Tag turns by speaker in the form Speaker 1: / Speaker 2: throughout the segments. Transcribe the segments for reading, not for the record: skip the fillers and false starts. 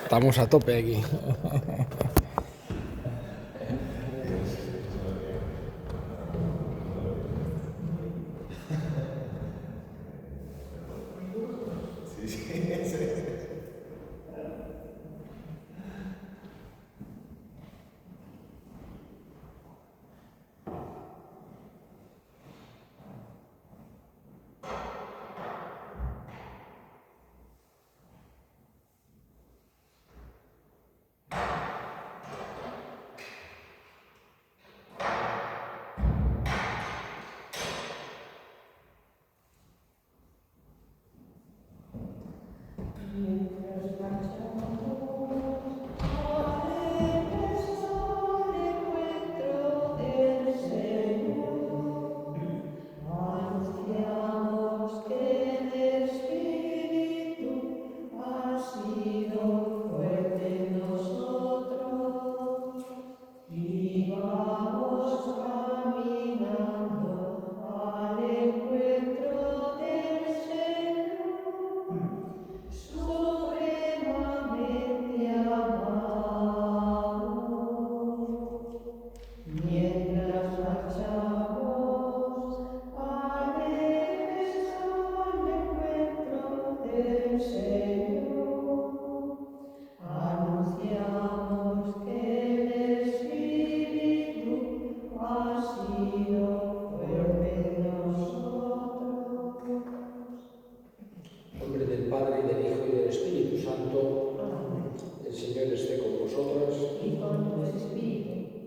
Speaker 1: Estamos a tope aquí.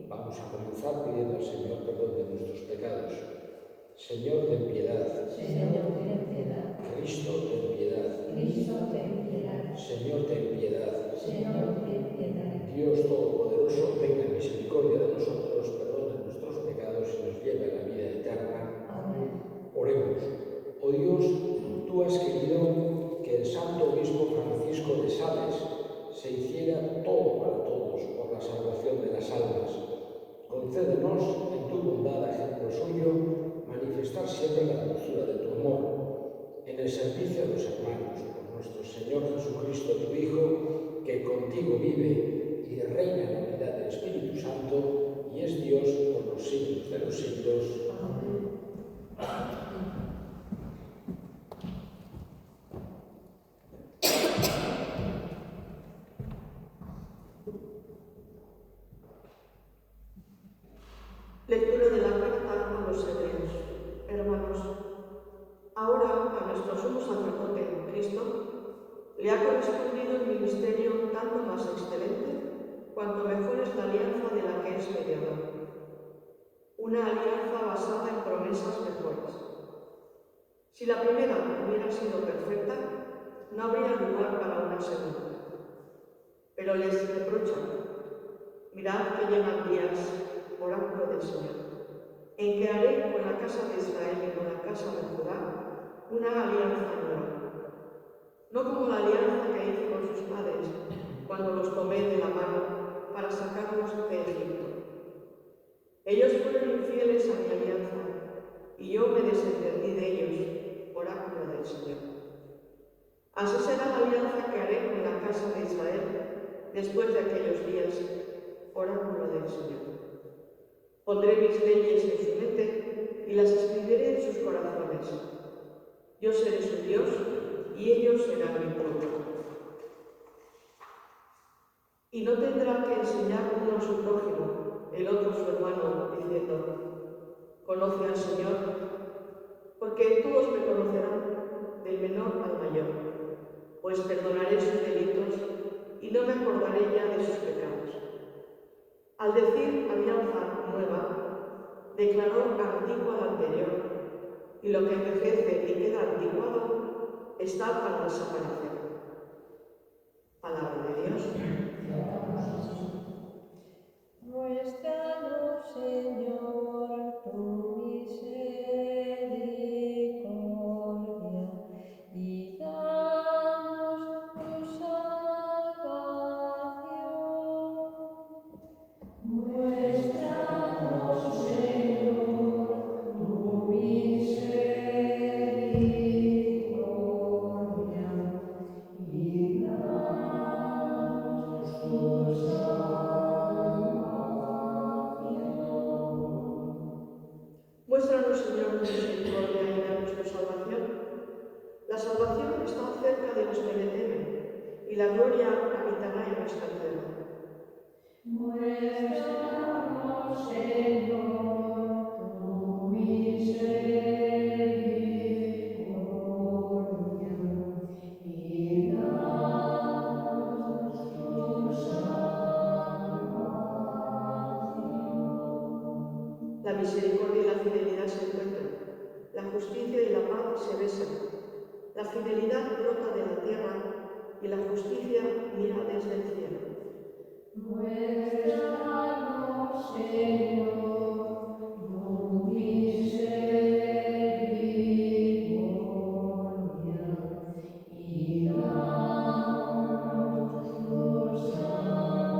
Speaker 2: Vamos a comenzar pidiendo al Señor perdón de nuestros pecados. Señor, ten piedad.
Speaker 3: Señor, ten piedad.
Speaker 2: Cristo, ten piedad.
Speaker 3: Cristo, ten piedad.
Speaker 2: Señor, ten piedad.
Speaker 3: Señor, ten piedad.
Speaker 2: Dios Todopoderoso, tenga misericordia de nosotros, perdone nuestros pecados y nos lleve a la vida eterna.
Speaker 3: Amén.
Speaker 2: Oremos. Oh Dios, tú has querido que el Santo Obispo Francisco de Sales se hiciera todo para todos por la salvación de las almas. Concédenos, en tu bondad, ejemplo suyo, manifestar siempre la dulzura de tu amor, en el servicio de los hermanos, por nuestro Señor Jesucristo, tu Hijo, que contigo vive y reina en la unidad del Espíritu Santo, y es Dios por los siglos de los siglos.
Speaker 3: Amén.
Speaker 4: Lectura de la carta a los Hebreos. Hermanos, ahora a nuestro sumo sacerdote en Cristo le ha correspondido el ministerio tanto más excelente cuanto mejor es la alianza de la que es mediador. Una alianza basada en promesas mejores. Si la primera hubiera sido perfecta, no habría lugar para una segunda. Pero les reprochan: mirad que llegan días, oráculo del Señor, en que haré con la casa de Israel y con la casa de Judá una alianza nueva, no como la alianza que hice con sus padres cuando los tomé de la mano para sacarlos de Egipto. Ellos fueron infieles a mi alianza y yo me desentendí de ellos, oráculo del Señor. Así será la alianza que haré con la casa de Israel después de aquellos días, oráculo del Señor. Pondré mis leyes en su mente y las escribiré en sus corazones. Yo seré su Dios y ellos serán mi pueblo. Y no tendrá que enseñar uno a su prójimo, el otro a su hermano, diciendo: conoce al Señor, porque todos me conocerán, del menor al mayor, pues perdonaré sus delitos y no me acordaré ya de sus pecados. Al decir alianza nueva, declaró antigua la anterior, y lo que envejece y queda antiguado está para desaparecer. Palabra de Dios.
Speaker 3: Muéstranos, Señor, tu misericordia y danos tu salvación. Muéstranos, Señor, tu misericordia
Speaker 4: gloria habitará en nuestra tierra.
Speaker 3: Muéstranos, Señor, tu misericordia y danos tu salvación.
Speaker 4: La misericordia y la fidelidad se encuentran, la justicia y la paz se besan. La fidelidad brota de la tierra y la justicia mira desde el cielo.
Speaker 3: Muéstranos, Señor, tu misericordia y danos tu salvación.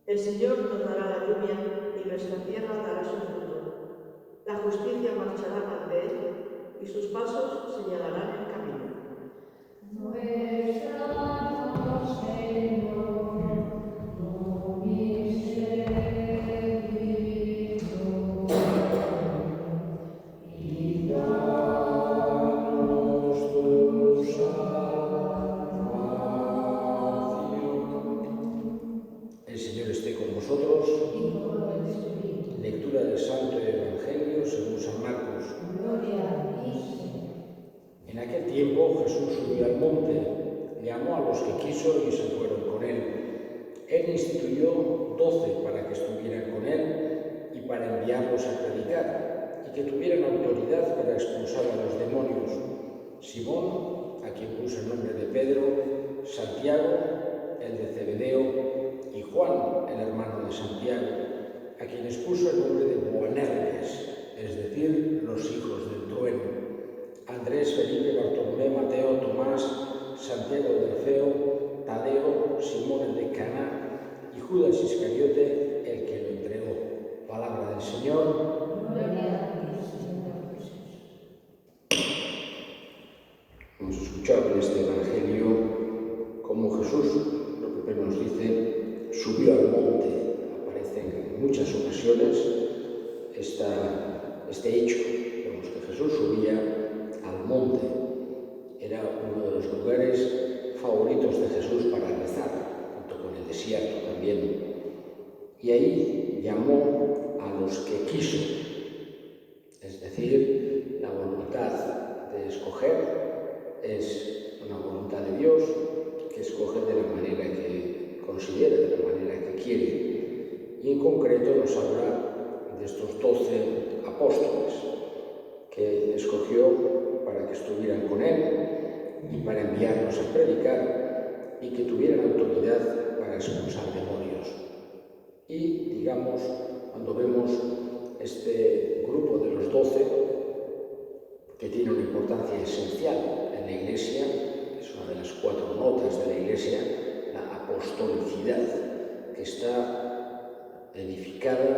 Speaker 4: El Señor nos dará la lluvia y nuestra tierra dará su fruto. La justicia marchará ante él y sus pasos señalarán el camino.
Speaker 3: Muéstranos, Señor, tu misericordia y danos tu salvación.
Speaker 2: El Señor esté con vosotros.
Speaker 3: Y con el Espíritu.
Speaker 2: Lectura del Santo Evangelio según San Marcos.
Speaker 3: Gloria a ti, Señor.
Speaker 2: En aquel tiempo Jesús subió al monte, llamó a los que quiso y se fueron con él. Él instituyó 12 para que estuvieran con él y para enviarlos a predicar, y que tuvieran autoridad para expulsar a los demonios. Simón, a quien puso el nombre de Pedro, Santiago, el de Zebedeo, y Juan, el hermano de Santiago, a quienes puso el nombre de Boanerges, es decir, los hijos del trueno. Andrés, Felipe, Bartolomé, Mateo, Tomás, Santiago el de Alfeo, Tadeo, Simón el de Caná y Judas Iscariote, el que lo entregó. Palabra del Señor.
Speaker 3: Gloria a ti, Señor Jesús.
Speaker 2: Hemos escuchado en este Evangelio cómo Jesús, lo que nos dice, subió al monte. Aparece en muchas ocasiones este hecho. Vemos que Jesús subía al monte. Era uno de los lugares favoritos de Jesús para rezar, junto con el desierto también. Y ahí llamó a los que quiso, es decir, la voluntad de escoger es una voluntad de Dios que escoge de la manera que considera, de la manera que quiere. Y en concreto nos habla de estos 12 apóstoles que escogió para que estuvieran con él y para enviarlos a predicar y que tuvieran autoridad para expulsar demonios. Y, digamos, cuando vemos este grupo de los 12, que tiene una importancia esencial en la Iglesia, es una de las 4 notas de la Iglesia, la apostolicidad, que está edificada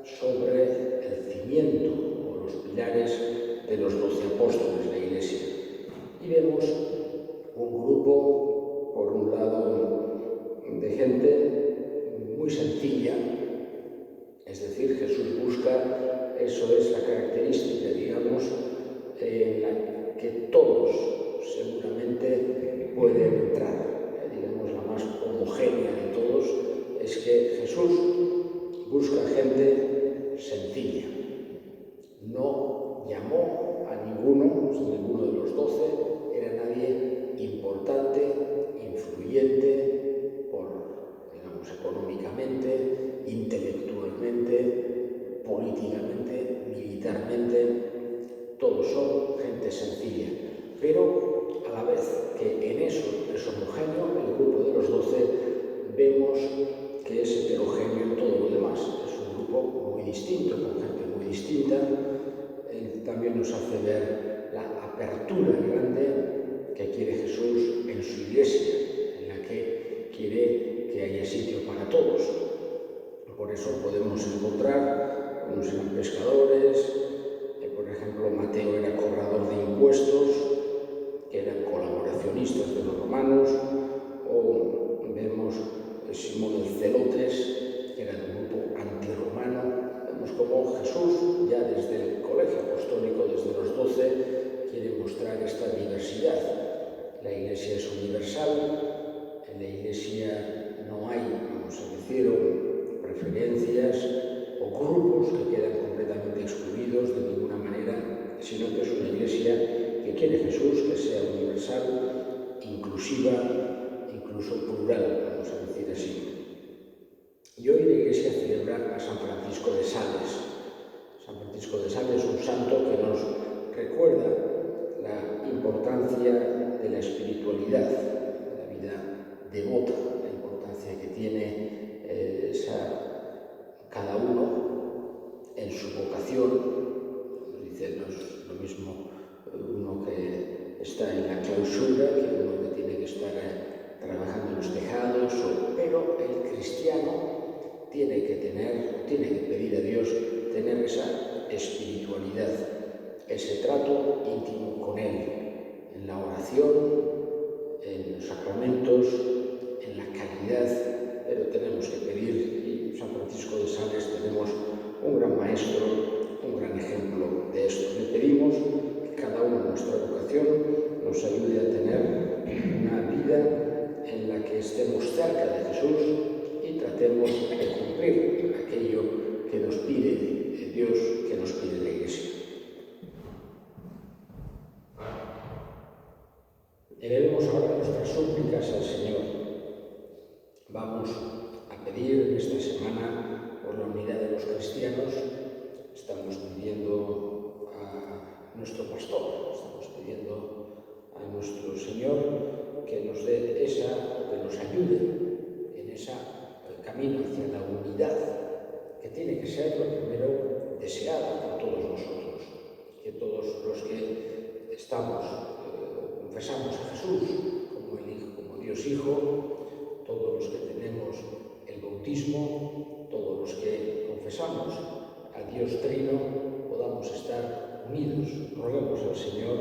Speaker 2: sobre el cimiento o los pilares de los 12 apóstoles de la Iglesia. Y vemos un grupo, por un lado, de gente muy sencilla, es decir, Jesús busca, eso es la característica, digamos, en la que todos seguramente pueden entrar. Digamos, la más homogénea de todos es que Jesús busca gente sencilla. No llamó a ninguno de los 12, era nadie importante, influyente, digamos, económicamente, intelectualmente, políticamente, militarmente. Todos son gente sencilla, pero a la vez que en eso es homogéneo, el grupo de los 12 vemos que es heterogéneo en todo lo demás. Es un grupo muy distinto, con gente muy distinta. También nos hace ver la apertura grande que quiere Jesús en su Iglesia, en la que quiere que haya sitio para todos. Por eso podemos encontrar, unos eran pescadores, por ejemplo, Mateo era cobrador de impuestos, que eran colaboracionistas de los romanos, o vemos Simón el Celotes, que era de un grupo antirromano. Vemos cómo Jesús, ya desde el colegio apostólico, desde los 12, quiere mostrar esta diversidad. La Iglesia es universal, en la Iglesia no hay, vamos a decir, preferencias o grupos que quedan completamente excluidos de ninguna manera, sino que es una Iglesia que quiere Jesús, que sea universal, inclusiva, incluso plural, vamos a decir así. Y hoy la Iglesia celebra a San Francisco de Sales. San Francisco de Sales es un santo que nos recuerda la importancia de la espiritualidad, de la vida devota, la importancia que tiene cada uno en su vocación. Nos dice, no es lo mismo uno que está en la clausura que uno que tiene que estar trabajando en los tejados, pero el cristiano tiene que pedir a Dios tener esa espiritualidad, ese trato íntimo con Él, en la oración, en los sacramentos, en la caridad, pero tenemos que pedir, y en San Francisco de Sales tenemos un gran maestro, un gran ejemplo de esto. Le pedimos que cada uno en nuestra vocación nos ayude a tener una vida en la que estemos cerca de Jesús y tratemos de cumplir aquello que nos pide Dios, que nos pide la Iglesia. Elevemos ahora nuestras súplicas al Señor. Vamos a pedir en esta semana por la unidad de los cristianos. Estamos pidiendo a nuestro pastor, estamos pidiendo a nuestro Señor que nos dé que nos ayude en ese camino hacia la unidad, que tiene que ser lo primero deseada por todos nosotros, que todos los que confesamos a Jesús como el Hijo, como Dios Hijo, todos los que tenemos el bautismo, todos los que confesamos a Dios Trino, podamos estar unidos. Roguemos al Señor.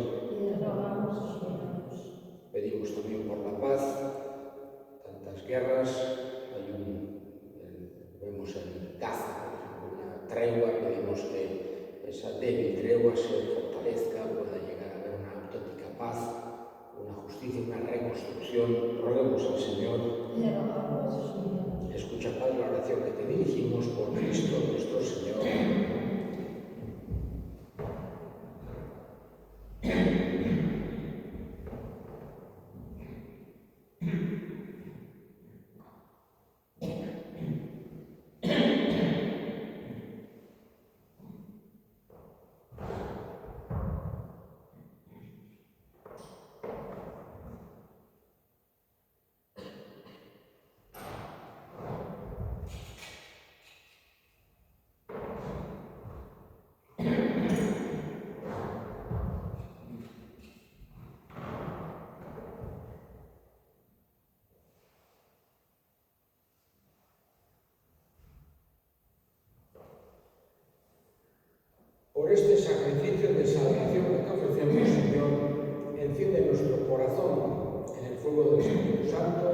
Speaker 2: Pedimos también por la paz, tantas guerras, vemos en Gaza, una tregua, pedimos que esa débil tregua se fortalezca, pueda llegar a haber una auténtica paz, una justicia, una reconstrucción. Roguemos al Señor. Escucha, Padre, la oración que te dirigimos por Cristo nuestro Señor. Por este sacrificio de salvación que te ofrecemos, Señor, enciende nuestro corazón en el fuego del Espíritu Santo,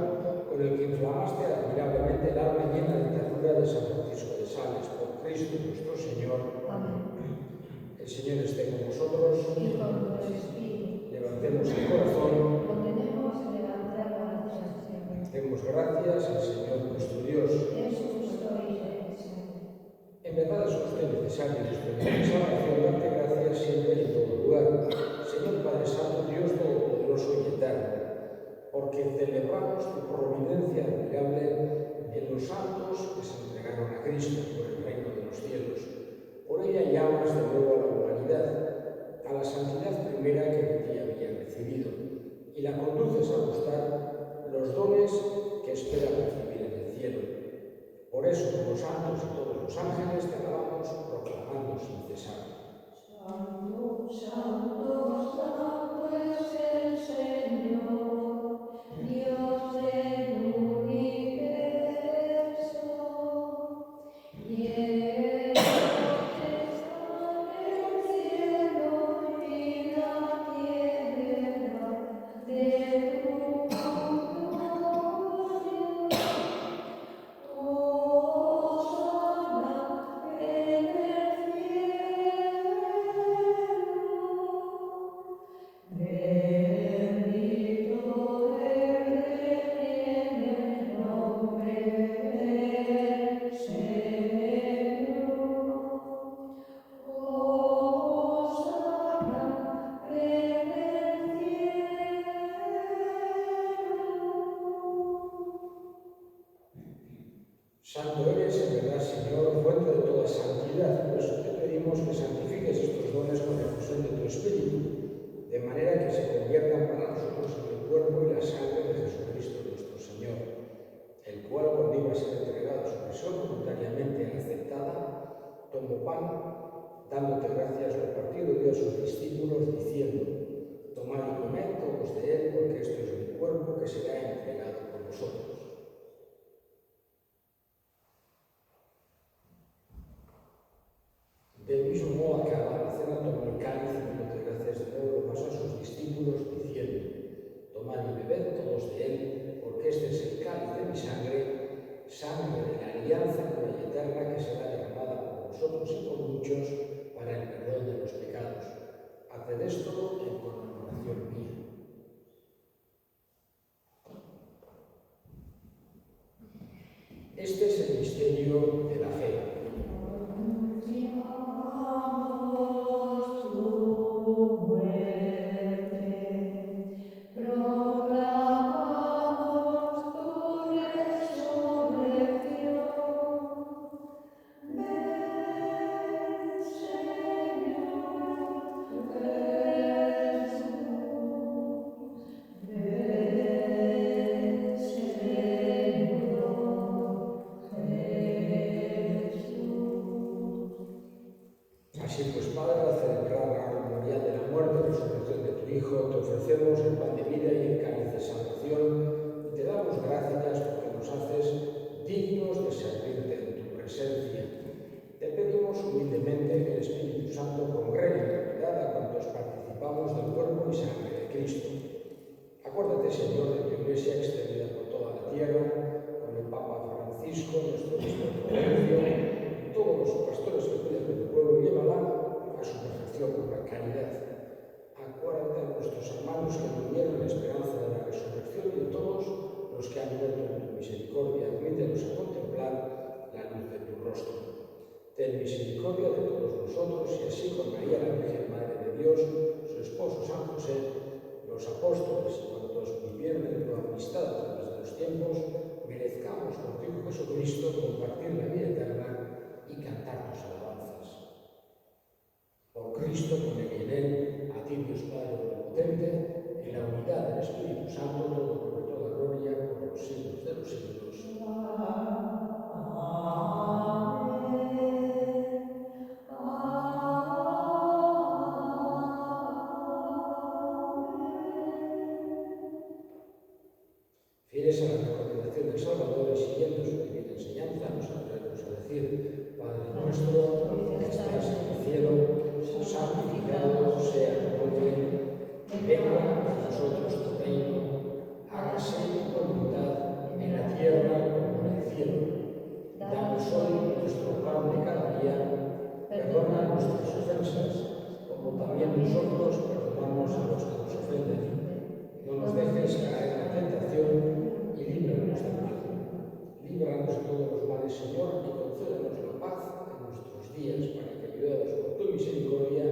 Speaker 2: con el que inflamaste admirablemente el alma llena de ternura de San Francisco de Sales. Por Cristo nuestro Señor.
Speaker 3: Amén.
Speaker 2: El Señor esté con vosotros.
Speaker 3: Y con tu espíritu.
Speaker 2: Levantemos el corazón.
Speaker 3: Lo tenemos levantado a la oración.
Speaker 2: Demos gracias al Señor nuestro Dios.
Speaker 3: Es justo y necesario.
Speaker 2: En verdad es justo y necesario en esa oración darte gracias siempre y en todo lugar, Señor Padre Santo, Dios Todopoderoso y Eterno, porque celebramos tu providencia admirable en los santos que se entregaron a Cristo por el reino de los cielos. Por ella llamas de nuevo a la humanidad, a la santidad primera que de ti había recibido, y la conduces a buscar los dones que espera recibir en el cielo. Por eso, con los santos y todos los ángeles, te alabamos, proclamando sin cesar.
Speaker 3: Santo, santo, santo es el Señor, Dios del universo. Y Él está en el cielo y la tierra.
Speaker 2: Santo eres, en verdad, Señor, fuente de toda santidad. Por eso te pedimos que santifiques estos dones con la efusión de tu Espíritu, de manera que se conviertan para nosotros en el cuerpo y la sangre de Jesucristo nuestro Señor, el cual, cuando iba a ser entregado a su prisión voluntariamente aceptada, tomó pan, dándote gracias, lo partido dio a sus discípulos, diciendo: tomad y comed todos de él, porque esto es mi cuerpo que será entregado por vosotros. Del mismo modo, acabada la cena, tomó el cáliz y dándote gracias de nuevo, lo pasó a sus discípulos, diciendo: tomad y bebed todos de él, porque este es el cáliz de mi sangre, sangre de la alianza nueva y eterna, que será derramada por vosotros y por muchos para el perdón de los pecados. Haced esto en conmemoración mía. Este es el misterio de la fe. Así pues, Padre, al celebrar la memorial de la muerte y resurrección de tu Hijo, te ofrecemos el pan de vida y el cáliz de salvación, y te damos gracias porque nos haces dignos de servirte en tu presencia. Te pedimos humildemente que el Espíritu Santo congregue en realidad a cuantos participamos del cuerpo y sangre de Cristo. Acuérdate, Señor, de tu Iglesia extendida por toda la tierra, con el Papa Francisco, nuestro obispo de Florencio, todos los pastores que cuidan de tu pueblo, llévala a su perfección por la caridad. Acuérdate de nuestros hermanos que durmieron en la esperanza de la resurrección y de todos los que han muerto en tu misericordia. Admítelos a contemplar la luz de tu rostro. Ten misericordia de todos nosotros y así con María, la Virgen Madre de Dios, su esposo San José, los apóstoles y cuantos vivieron en tu amistad a través de los tiempos, merezcamos con tu Hijo Jesucristo compartir la vida eterna y cantar tus alabanzas. Por Cristo, con él y en él, a ti Dios Padre omnipotente, en la unidad del Espíritu Santo, todo honor y toda gloria por los siglos de los siglos. Fieles a la recomendación del Salvador y siguiendo su divina enseñanza, nos atrevemos a decir: Padre nuestro, que estás en el cielo, santificado sea tu nombre, venga a nosotros tu reino, hágase tu voluntad en la tierra como en el cielo. Danos hoy nuestro pan de cada día, perdona nuestras ofensas, como también nosotros perdonamos a los que nos ofenden. No nos dejes caer en la tentación y líbranos del mal. Líbranos de todos los males, Señor, y concédenos la paz en nuestros días, para que, ayudados por tu misericordia,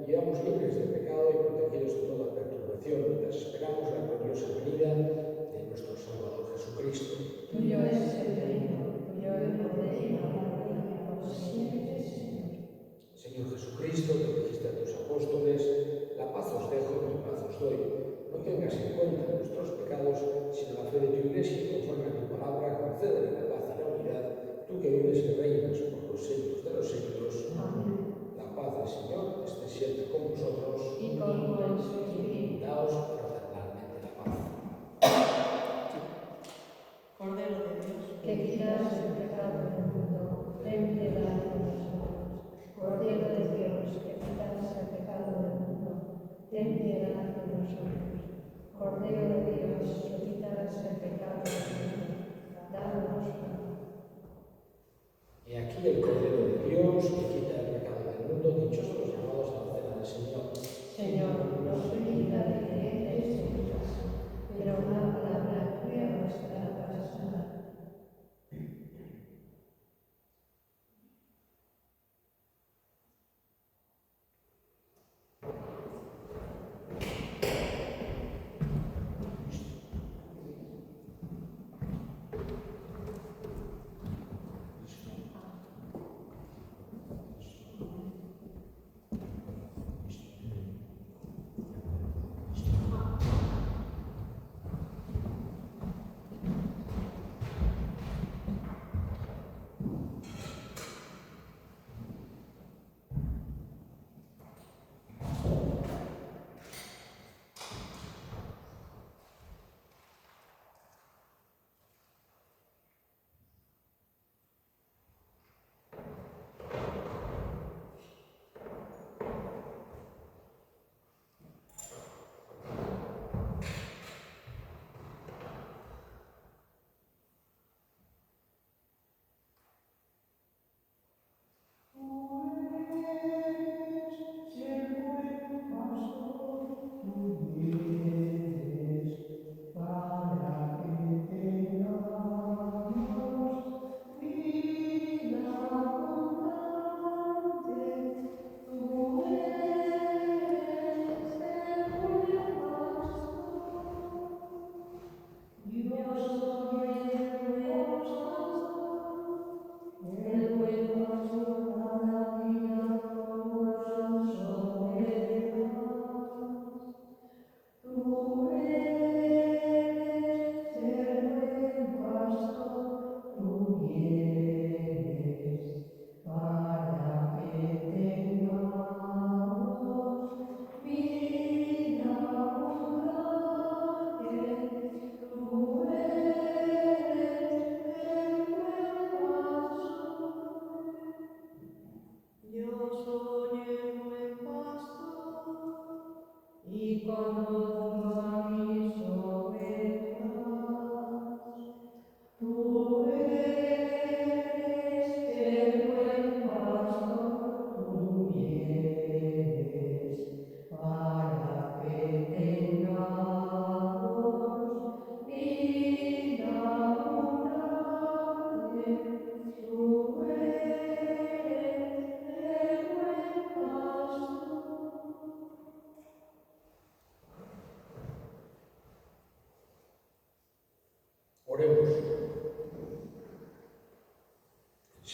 Speaker 2: vivamos libres de pecado y protegidos de toda perturbación, mientras esperamos la gloriosa venida de nuestro Salvador Jesucristo.
Speaker 3: Tuyo es el reino, tuyo el poder y la gloria por siempre, Señor.
Speaker 2: Señor Jesucristo, que dijiste a tus apóstoles: la paz os dejo, mi paz os doy. No tengas en cuenta nuestros pecados, sino la fe de tu Iglesia, y conforme a tu palabra, concédele la paz y la unidad, tú que vives y reinas por los siglos de los siglos.
Speaker 3: Amén.
Speaker 2: La paz del Señor esté siempre con vosotros.
Speaker 3: Y con vuestro espíritu.
Speaker 2: Daos fraternalmente la paz.
Speaker 4: Cordero de Dios,
Speaker 3: Que quitas el pecado del mundo, ten piedad de nosotros. Cordero de Dios, que quitas el pecado del mundo, ten piedad de nosotros.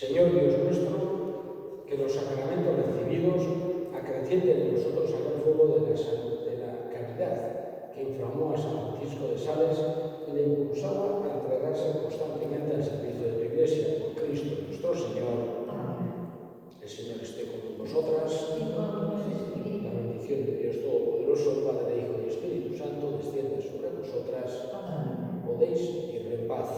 Speaker 2: Señor Dios nuestro, que los sacramentos recibidos acrecienten en nosotros aquel fuego de la caridad que inflamó a San Francisco de Sales y le impulsaba a entregarse constantemente al servicio de tu Iglesia, por Cristo nuestro Señor. El Señor esté con vosotras. La bendición de Dios Todopoderoso, Padre, Hijo y Espíritu Santo, descienda sobre vosotras. Podéis ir en paz.